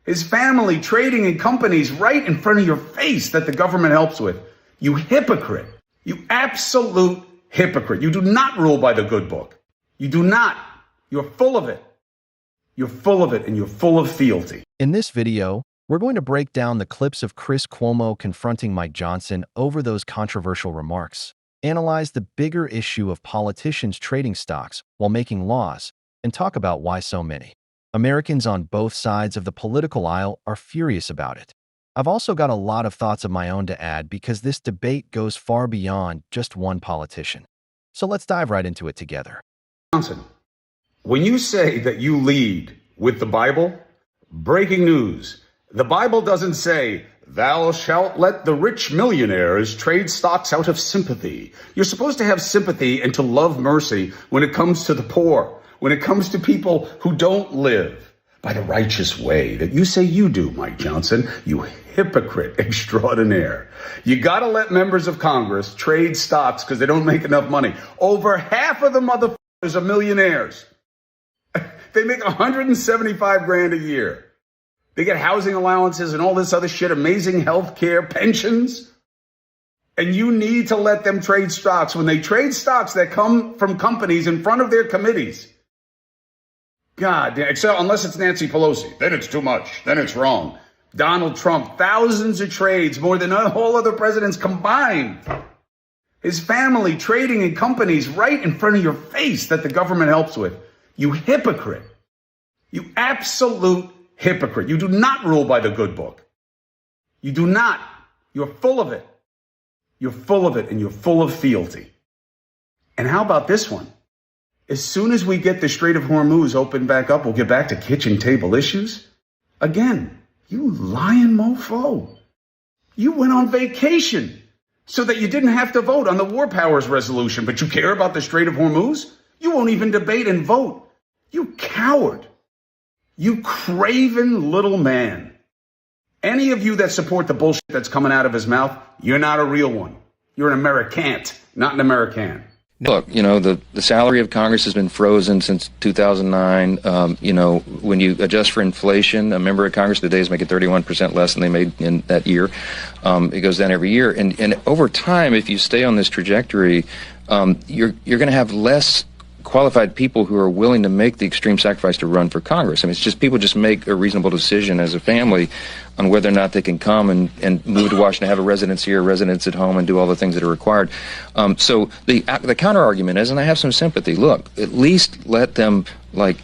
His family trading in companies right in front of your face that the government helps with. You hypocrite. You absolute hypocrite. You do not rule by the good book. You do not. You're full of it. You're full of it, and you're full of fealty. In this video, we're going to break down the clips of Chris Cuomo confronting Mike Johnson over those controversial remarks, analyze the bigger issue of politicians trading stocks while making laws, and talk about why so many Americans on both sides of the political aisle are furious about it. I've also got a lot of thoughts of my own to add because this debate goes far beyond just one politician. So let's dive right into it together. Johnson, when you say that you lead with the Bible, breaking news. The Bible doesn't say, "Thou shalt let the rich millionaires trade stocks out of sympathy." You're supposed to have sympathy and to love mercy when it comes to the poor, when it comes to people who don't live by the righteous way that you say you do, Mike Johnson, you hypocrite extraordinaire. You gotta let members of Congress trade stocks because they don't make enough money. Over half of the motherfuckers are millionaires. They make 175 grand a year. They get housing allowances and all this other shit, amazing health care, pensions. And you need to let them trade stocks. When they trade stocks that come from companies in front of their committees, God, except unless it's Nancy Pelosi, then it's too much. Then it's wrong. Donald Trump, thousands of trades, more than all other presidents combined. His family trading in companies right in front of your face that the government helps with. You hypocrite. You absolute hypocrite. You do not rule by the good book. You do not. You're full of it. You're full of it, and you're full of fealty. And how about this one? As soon as we get the Strait of Hormuz opened back up, we'll get back to kitchen table issues. Again, you lying mofo. You went on vacation so that you didn't have to vote on the War Powers resolution, but you care about the Strait of Hormuz? You won't even debate and vote. You coward. You craven little man. Any of you that support the bullshit that's coming out of his mouth, you're not a real one. You're an Americant, not an American. Look, the salary of Congress has been frozen since 2009. When you adjust for inflation, a member of Congress today is making 31% less than they made in that year. It goes down every year. And over time, if you stay on this trajectory, you're going to have less qualified people who are willing to make the extreme sacrifice to run for Congress. I mean, it's just people just make a reasonable decision as a family on whether or not they can come and move to Washington, have a residence here, residence at home, and do all the things that are required. So the counter argument is, and I have some sympathy, look, at least let them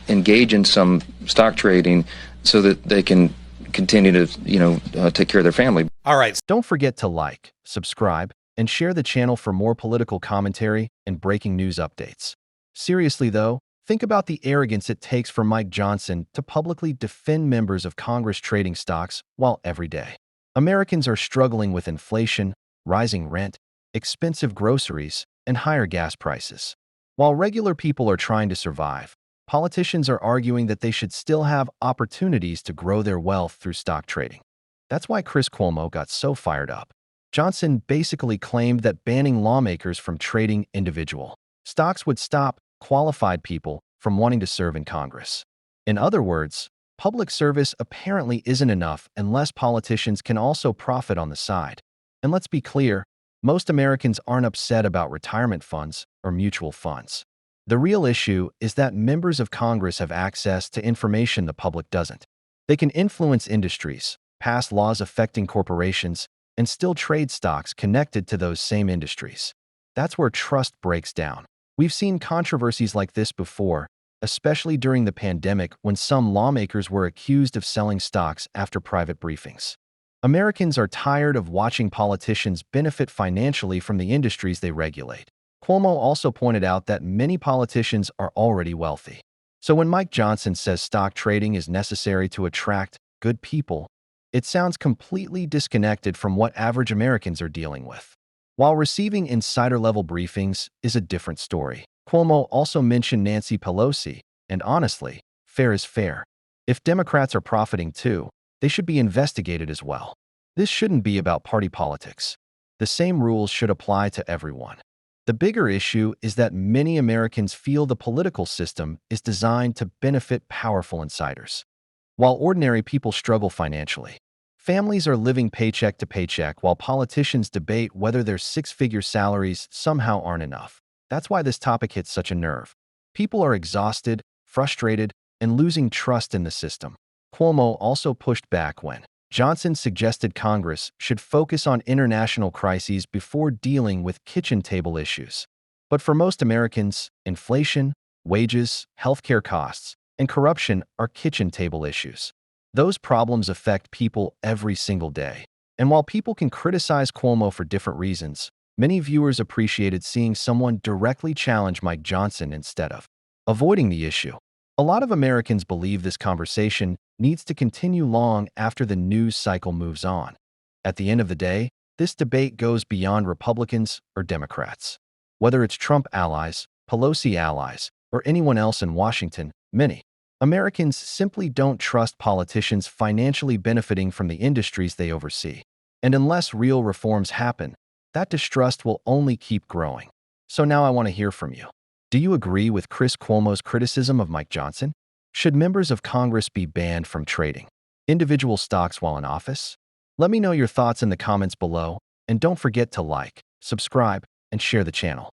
engage in some stock trading so that they can continue to take care of their family. All right. Don't forget to like, subscribe, and share the channel for more political commentary and breaking news updates. Seriously, though, think about the arrogance it takes for Mike Johnson to publicly defend members of Congress trading stocks while every day Americans are struggling with inflation, rising rent, expensive groceries, and higher gas prices. While regular people are trying to survive, politicians are arguing that they should still have opportunities to grow their wealth through stock trading. That's why Chris Cuomo got so fired up. Johnson basically claimed that banning lawmakers from trading individual stocks would stop qualified people from wanting to serve in Congress. In other words, public service apparently isn't enough unless politicians can also profit on the side. And let's be clear, most Americans aren't upset about retirement funds or mutual funds. The real issue is that members of Congress have access to information the public doesn't. They can influence industries, pass laws affecting corporations, and still trade stocks connected to those same industries. That's where trust breaks down. We've seen controversies like this before, especially during the pandemic when some lawmakers were accused of selling stocks after private briefings. Americans are tired of watching politicians benefit financially from the industries they regulate. Cuomo also pointed out that many politicians are already wealthy. So when Mike Johnson says stock trading is necessary to attract good people, it sounds completely disconnected from what average Americans are dealing with. While receiving insider-level briefings is a different story, Cuomo also mentioned Nancy Pelosi, and honestly, fair is fair. If Democrats are profiting too, they should be investigated as well. This shouldn't be about party politics. The same rules should apply to everyone. The bigger issue is that many Americans feel the political system is designed to benefit powerful insiders. while ordinary people struggle financially. Families are living paycheck to paycheck while politicians debate whether their six-figure salaries somehow aren't enough. That's why this topic hits such a nerve. People are exhausted, frustrated, and losing trust in the system. Cuomo also pushed back when Johnson suggested Congress should focus on international crises before dealing with kitchen table issues. But for most Americans, inflation, wages, healthcare costs, and corruption are kitchen table issues. Those problems affect people every single day. And while people can criticize Cuomo for different reasons, many viewers appreciated seeing someone directly challenge Mike Johnson instead of avoiding the issue. A lot of Americans believe this conversation needs to continue long after the news cycle moves on. At the end of the day, this debate goes beyond Republicans or Democrats. Whether it's Trump allies, Pelosi allies, or anyone else in Washington, many Americans simply don't trust politicians financially benefiting from the industries they oversee. And unless real reforms happen, that distrust will only keep growing. So now I want to hear from you. Do you agree with Chris Cuomo's criticism of Mike Johnson? Should members of Congress be banned from trading individual stocks while in office? Let me know your thoughts in the comments below, and don't forget to like, subscribe, and share the channel.